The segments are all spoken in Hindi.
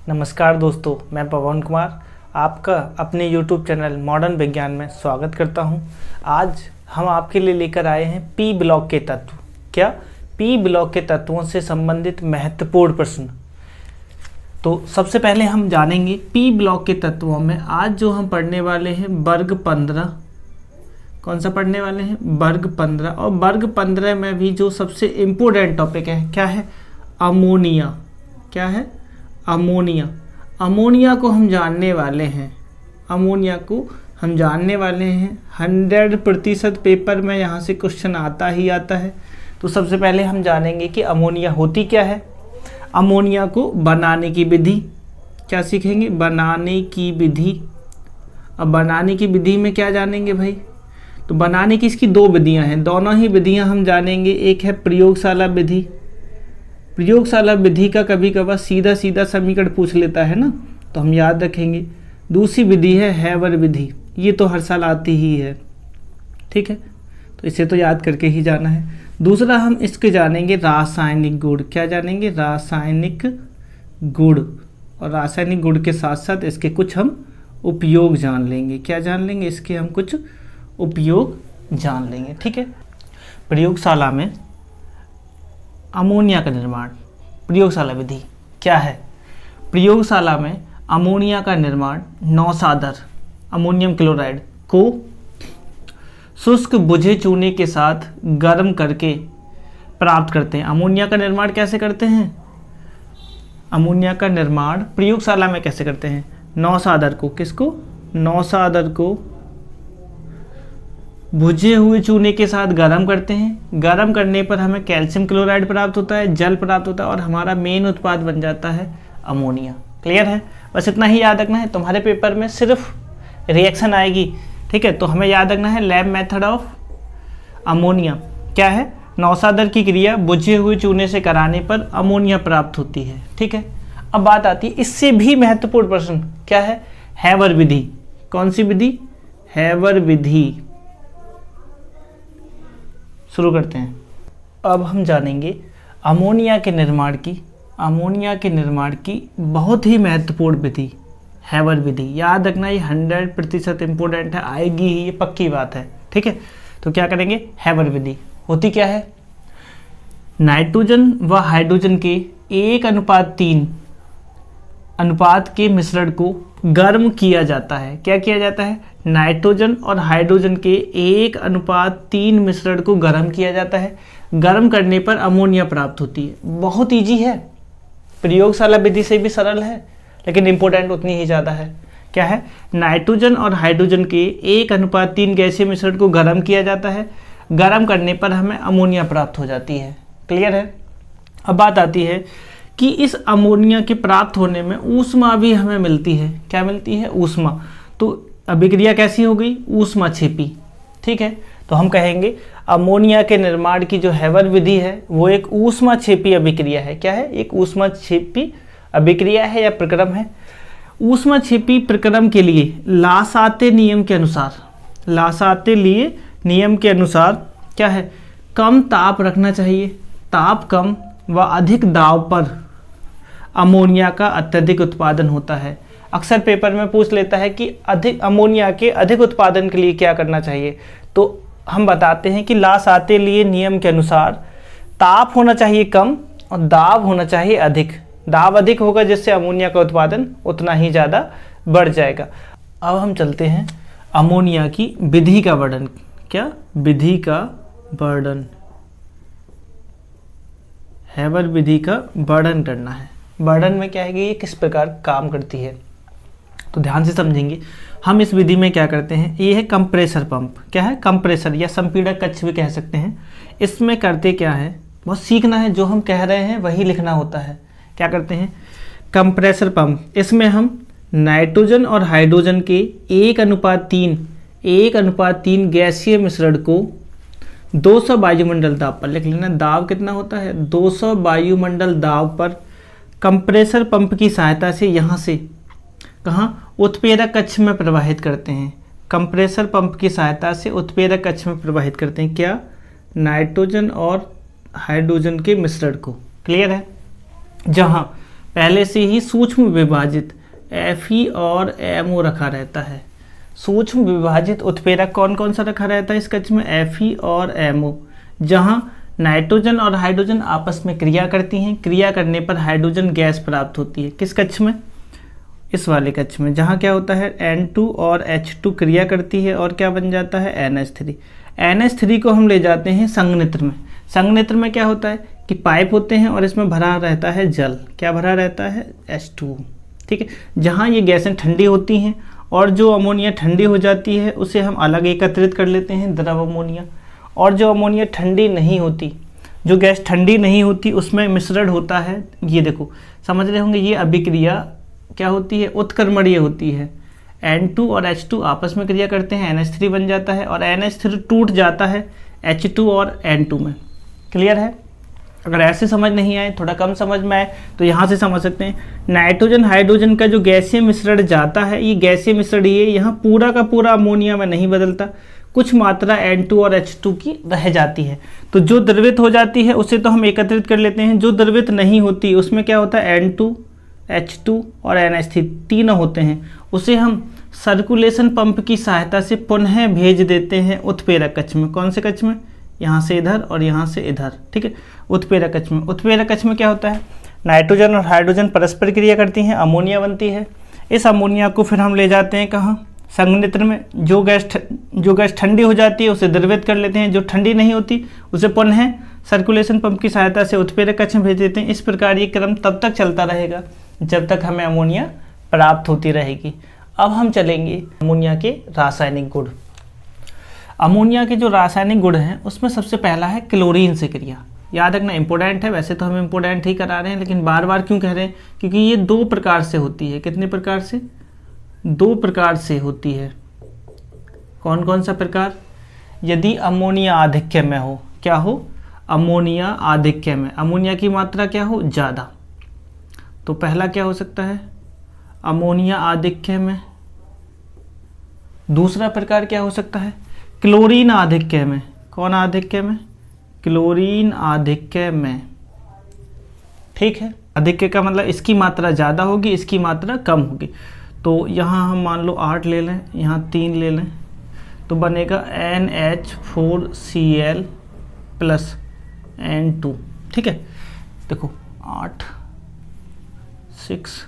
नमस्कार दोस्तों, मैं पवन कुमार आपका अपने YouTube चैनल मॉडर्न विज्ञान में स्वागत करता हूं। आज हम आपके लिए लेकर आए हैं पी ब्लॉक के तत्व। क्या पी ब्लॉक के तत्वों से संबंधित महत्वपूर्ण प्रश्न। तो सबसे पहले हम जानेंगे पी ब्लॉक के तत्वों में आज जो हम पढ़ने वाले हैं वर्ग 15। कौन सा पढ़ने वाले हैं? वर्ग 15। और वर्ग 15 में भी जो सबसे इम्पोर्टेंट टॉपिक है क्या है? अमोनिया। क्या है? अमोनिया। अमोनिया को हम जानने वाले हैं। अमोनिया को हम जानने वाले हैं 100% पेपर में यहाँ से क्वेश्चन आता ही आता है। तो सबसे पहले हम जानेंगे कि अमोनिया होती क्या है। अमोनिया को बनाने की विधि क्या सीखेंगे? बनाने की विधि। अब बनाने की विधि में क्या जानेंगे भाई? तो बनाने की इसकी दो विधियां हैं, दोनों ही विधियां हम जानेंगे। एक है प्रयोगशाला विधि। प्रयोगशाला विधि का कभी कभार सीधा सीधा समीकरण पूछ लेता है ना, तो हम याद रखेंगे। दूसरी विधि है हैबर विधि, ये तो हर साल आती ही है, ठीक है, तो इसे तो याद करके ही जाना है। दूसरा हम इसके जानेंगे रासायनिक गुण। क्या जानेंगे? रासायनिक गुण। और रासायनिक गुण के साथ साथ इसके कुछ हम उपयोग जान लेंगे। क्या जान लेंगे? इसके हम कुछ उपयोग जान लेंगे, ठीक है। प्रयोगशाला में अमोनिया का निर्माण, प्रयोगशाला विधि क्या है? प्रयोगशाला में अमोनिया का निर्माण नौसादर अमोनियम क्लोराइड को शुष्क बुझे चूने के साथ गर्म करके प्राप्त करते हैं। अमोनिया का निर्माण कैसे करते हैं? अमोनिया का निर्माण प्रयोगशाला में कैसे करते हैं? नौसादर को, किसको? नौसादर को भुजे हुए चूने के साथ गर्म करते हैं। गर्म करने पर हमें कैल्शियम क्लोराइड प्राप्त होता है, जल प्राप्त होता है और हमारा मेन उत्पाद बन जाता है अमोनिया। क्लियर है? बस इतना ही याद रखना है। तुम्हारे पेपर में सिर्फ रिएक्शन आएगी, ठीक है, तो हमें याद रखना है लैब मेथड ऑफ अमोनिया क्या है? नौसादर की क्रिया बुझे हुए चूने से कराने पर अमोनिया प्राप्त होती है, ठीक है। अब बात आती है इससे भी महत्वपूर्ण प्रश्न, क्या है? हैबर विधि। कौन सी विधि? हैबर विधि। शुरू करते हैं। अब हम जानेंगे अमोनिया के निर्माण की बहुत ही महत्वपूर्ण विधि, हैबर विधि। याद रखना, ये 100% इम्पोर्टेंट है, आएगी ही, ये पक्की बात है, ठीक है। तो क्या करेंगे? हैबर विधि होती क्या है? नाइट्रोजन व हाइड्रोजन के 1:3 अनुपात के मिश्रण को गर्म किया जाता है। क्या किया जाता है? नाइट्रोजन और हाइड्रोजन के 1:3 मिश्रण को गर्म किया जाता है। गर्म करने पर अमोनिया प्राप्त होती है। बहुत इजी है, प्रयोगशाला विधि से भी सरल है, लेकिन इंपॉर्टेंट उतनी ही ज़्यादा है। क्या है? नाइट्रोजन और हाइड्रोजन के 1:3 गैसीय मिश्रण को गर्म किया जाता है। गर्म करने पर हमें अमोनिया प्राप्त हो जाती है। क्लियर है? अब बात आती है कि इस अमोनिया के प्राप्त होने में ऊष्मा भी हमें मिलती है। क्या मिलती है? ऊष्मा। तो अभिक्रिया कैसी हो गई? ऊष्मा छेपी, ठीक है। तो हम कहेंगे अमोनिया के निर्माण की जो हैबर विधि है वो एक ऊष्मा छेपी अभिक्रिया है। क्या है? एक ऊष्मा छेपी अभिक्रिया है या प्रक्रम है। ऊष्मा छेपी प्रक्रम के लिए लासाते नियम के अनुसार क्या है? कम ताप रखना चाहिए। ताप कम व अधिक दाब पर अमोनिया का अत्यधिक उत्पादन होता है। अक्सर पेपर में पूछ लेता है कि अमोनिया के अधिक उत्पादन के लिए क्या करना चाहिए। तो हम बताते हैं कि लासाते लिए नियम के अनुसार ताप होना चाहिए कम और दाब होना चाहिए अधिक। दाब अधिक होगा जिससे अमोनिया का उत्पादन उतना ही ज़्यादा बढ़ जाएगा। अब हम चलते हैं अमोनिया की विधि का वर्णन। क्या? विधि का वर्णन, हैबर विधि का वर्णन करना है। वर्णन में क्या है कि ये किस प्रकार काम करती है, तो ध्यान से समझेंगे। हम इस विधि में क्या करते हैं? ये है कंप्रेसर पंप। क्या है? कंप्रेसर या संपीड़क कक्ष भी कह सकते हैं। इसमें करते क्या है? बहुत सीखना है, जो हम कह रहे हैं वही लिखना होता है। क्या करते हैं? कंप्रेसर पंप, इसमें हम नाइट्रोजन और हाइड्रोजन के 1:3 गैसीय मिश्रण को 200 वायुमंडल दाब पर, लिख लेना दाब कितना होता है? 200 वायुमंडल दाब पर कंप्रेसर पंप की सहायता से यहाँ से कहाँ? उत्प्रेरक कक्ष में प्रवाहित करते हैं। कंप्रेसर पंप की सहायता से उत्प्रेरक कक्ष में प्रवाहित करते हैं। क्या? नाइट्रोजन और हाइड्रोजन के मिश्रण को। क्लियर है? जहाँ पहले से ही सूक्ष्म विभाजित Fe और MO रखा रहता है। सूक्ष्म विभाजित उत्प्रेरक कौन कौन सा रखा रहता है इस कक्ष में? Fe और MO, जहां नाइट्रोजन और हाइड्रोजन आपस में क्रिया करती हैं। क्रिया करने पर हाइड्रोजन गैस प्राप्त होती है। किस कक्ष में? इस वाले कक्ष में, जहाँ क्या होता है N2 और H2 क्रिया करती है और क्या बन जाता है NH3। NH3 को हम ले जाते हैं संघनित्र में। संघनित्र में क्या होता है कि पाइप होते हैं और इसमें भरा रहता है जल। क्या भरा रहता है? H2। ठीक है, जहाँ ये गैसें ठंडी होती हैं और जो अमोनिया ठंडी हो जाती है उसे हम अलग एकत्रित कर लेते हैं, द्रव अमोनिया। और जो अमोनिया ठंडी नहीं होती, जो गैस ठंडी नहीं होती, उसमें मिश्रण होता है। ये देखो, समझ रहे होंगे, ये अभिक्रिया क्या होती है? उत्क्रमणीय होती है। N2 और H2 आपस में क्रिया करते हैं, NH3 बन जाता है और NH3 टूट जाता है H2 और N2 में। क्लियर है? अगर ऐसे समझ नहीं आए, थोड़ा कम समझ में आए, तो यहाँ से समझ सकते हैं। नाइट्रोजन हाइड्रोजन का जो गैसीय मिश्रण जाता है, ये गैसीय मिश्रण ये यहाँ पूरा का पूरा अमोनिया में नहीं बदलता, कुछ मात्रा N2 और H2 की रह जाती है। तो जो द्रवित हो जाती है उसे तो हम एकत्रित कर लेते हैं, जो द्रवित नहीं होती उसमें क्या होता है N2, H2 और NH3 तीनों होते हैं, उसे हम सर्कुलेशन पंप की सहायता से पुनः भेज देते हैं उत्प्रेरक कक्ष में। कौन से कक्ष में? यहाँ से इधर और यहाँ से इधर। ठीक है, उत्प्रेरक कक्ष में। उत्प्रेरक कक्ष में क्या होता है? नाइट्रोजन और हाइड्रोजन परस्पर क्रिया करती हैं, अमोनिया बनती है। इस अमोनिया को फिर हम ले जाते हैं कहाँ? संघनित्र में। जो गैस ठंडी हो जाती है उसे द्रवित कर लेते हैं, जो ठंडी नहीं होती उसे पुनः सर्कुलेशन पंप की सहायता से उत्प्रेरक कक्ष में भेज देते हैं। इस प्रकार ये क्रम तब तक चलता रहेगा जब तक हमें अमोनिया प्राप्त होती रहेगी। अब हम चलेंगे अमोनिया के रासायनिक गुण। अमोनिया के जो रासायनिक गुण हैं उसमें सबसे पहला है क्लोरीन से क्रिया। याद रखना, इंपॉर्टेंट है। वैसे तो हम इंपॉर्टेंट ही करा रहे हैं, लेकिन बार बार क्यों कह रहे हैं? क्योंकि ये 2 प्रकार से होती है। कितने प्रकार से? 2 प्रकार से होती है। कौन कौन सा प्रकार? यदि अमोनिया आधिक्य में हो। क्या हो? अमोनिया आधिक्य में, अमोनिया की मात्रा क्या हो? ज़्यादा। तो पहला क्या हो सकता है? अमोनिया आधिक्य में। दूसरा प्रकार क्या हो सकता है? क्लोरीन आधिक्य में। कौन आधिक्य में? क्लोरीन आधिक्य में। ठीक है, आधिक्य का मतलब इसकी मात्रा ज़्यादा होगी, इसकी मात्रा कम होगी। तो यहाँ हम मान लो 8 ले लें, यहाँ 3 ले लें, तो बनेगा NH4Cl प्लस N2। ठीक है, देखो 8 6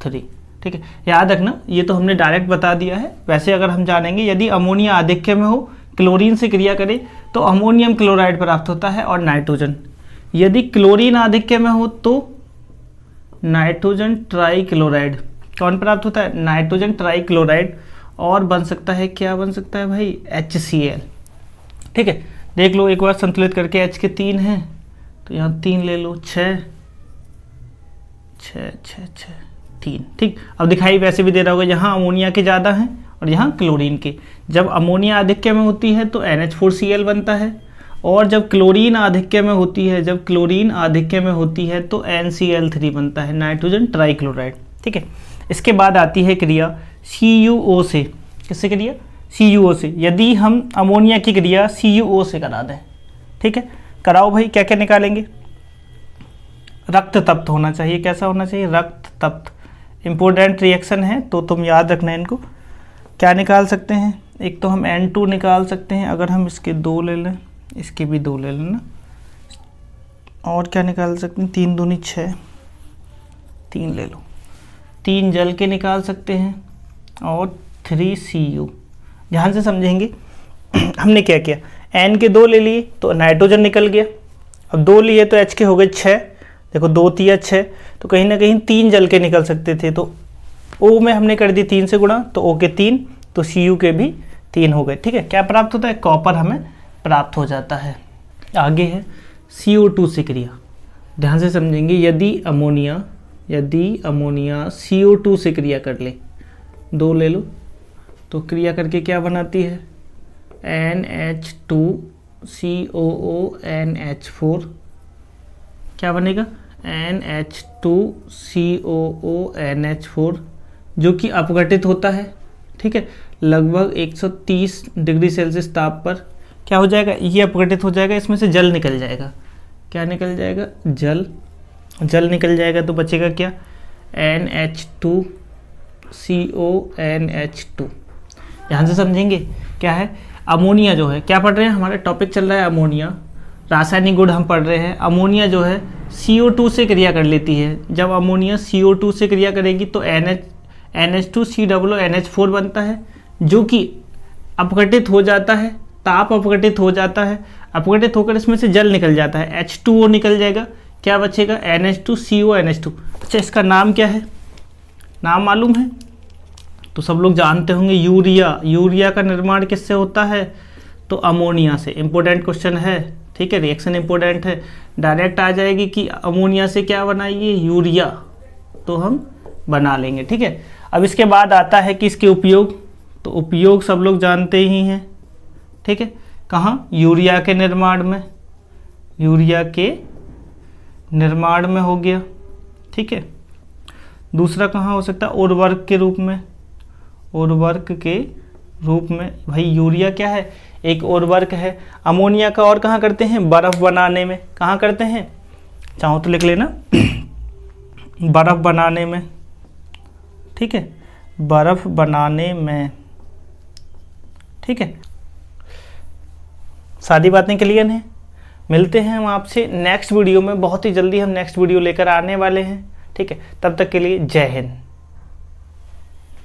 3। ठीक है, याद रखना, ये तो हमने डायरेक्ट बता दिया है। वैसे अगर हम जानेंगे, यदि अमोनिया आधिक्य में हो, क्लोरीन से क्रिया करे तो अमोनियम क्लोराइड प्राप्त होता है और नाइट्रोजन। यदि क्लोरीन आधिक्य में हो तो नाइट्रोजन ट्राइक्लोराइड। कौन प्राप्त होता है? Nitrogen trichloride. और बन सकता है, क्या बन सकता है भाई? HCl। ठीक है, देख लो एक बार संतुलित करके। H के 3 हैं तो यहाँ 3 ले लो, 6 6 6 6 3। ठीक, अब दिखाई वैसे भी दे रहा होगा, यहाँ अमोनिया के ज़्यादा हैं और यहाँ क्लोरीन के। जब अमोनिया आधिक्य में होती है तो NH4Cl बनता है, और जब क्लोरीन आधिक्य में होती है, तो NCl3 बनता है, नाइट्रोजन ट्राइक्लोराइड। ठीक है, इसके बाद आती है क्रिया CuO से। किससे क्रिया? CuO से। यदि हम अमोनिया की क्रिया CuO से करा दें, ठीक है, कराओ भाई, क्या क्या निकालेंगे? रक्त तप्त होना चाहिए। कैसा होना चाहिए? रक्त तप्त। इम्पोर्टेंट रिएक्शन है तो तुम याद रखना इनको। क्या निकाल सकते हैं? एक तो हम N2 निकाल सकते हैं, अगर हम इसके 2 ले लें, इसके भी 2 ले लेना। और क्या निकाल सकते हैं? 3 दूनी 6, 3 ले लो। 3 जल के निकाल सकते हैं और 3 Cu। ध्यान से समझेंगे हमने क्या किया। N के 2 ले लिए तो नाइट्रोजन निकल गया। अब 2 लिए तो H के हो गए 6। देखो 2 3 6, तो कहीं ना कहीं 3 जल के निकल सकते थे, तो O में हमने कर दी 3 से गुणा, तो O के 3, तो Cu के भी 3 हो गए। ठीक है, क्या प्राप्त होता है? कॉपर हमें प्राप्त हो जाता है। आगे है CO2 से क्रिया। ध्यान से समझेंगे, यदि अमोनिया CO2 से क्रिया कर ले, 2 ले लो, तो क्रिया करके क्या बनाती है? NH2COO क्या बनेगा? NH2COONH4, जो कि अपघटित होता है। ठीक है, लगभग 130 डिग्री सेल्सियस ताप पर क्या हो जाएगा? ये अपघटित हो जाएगा, इसमें से जल निकल जाएगा। क्या निकल जाएगा? जल निकल जाएगा, तो बचेगा क्या? NH2CONH2। ध्यान से समझेंगे क्या है। अमोनिया जो है, क्या पढ़ रहे हैं, हमारा टॉपिक चल रहा है अमोनिया, रासायनिक गुण हम पढ़ रहे हैं। अमोनिया जो है CO2 से क्रिया कर लेती है। जब अमोनिया CO2 से क्रिया करेगी तो NH2COONH4 बनता है, जो कि अपघटित हो जाता है, ताप अपघटित हो जाता है, अपघटित होकर इसमें से जल निकल जाता है, H2O निकल जाएगा, क्या बचेगा, NH2CONH2। अच्छा, इसका नाम क्या है, नाम मालूम है तो सब लोग जानते होंगे, यूरिया। यूरिया का निर्माण किससे होता है, तो अमोनिया से। इंपॉर्टेंट क्वेश्चन है, ठीक है, रिएक्शन इंपॉर्टेंट है। डायरेक्ट आ जाएगी कि अमोनिया से क्या बनाइए, यूरिया, तो हम बना लेंगे, ठीक है। अब इसके बाद आता है कि इसके उपयोग, तो उपयोग सब लोग जानते ही हैं, ठीक है। कहाँ, यूरिया के निर्माण में, यूरिया के निर्माण में हो गया, ठीक है। दूसरा कहाँ हो सकता है, उर्वरक के रूप में, उर्वरक के रूप में। भाई यूरिया क्या है, एक उर्वरक है। अमोनिया का और कहाँ करते हैं, बर्फ बनाने में। कहाँ करते हैं, चाहो तो लिख लेना, बर्फ बनाने में, ठीक है, बर्फ बनाने में, ठीक है। सारी बातें क्लियर हैं। मिलते हैं हम आपसे नेक्स्ट वीडियो में, बहुत ही जल्दी हम नेक्स्ट वीडियो लेकर आने वाले हैं, ठीक है। तब तक के लिए जय हिंद।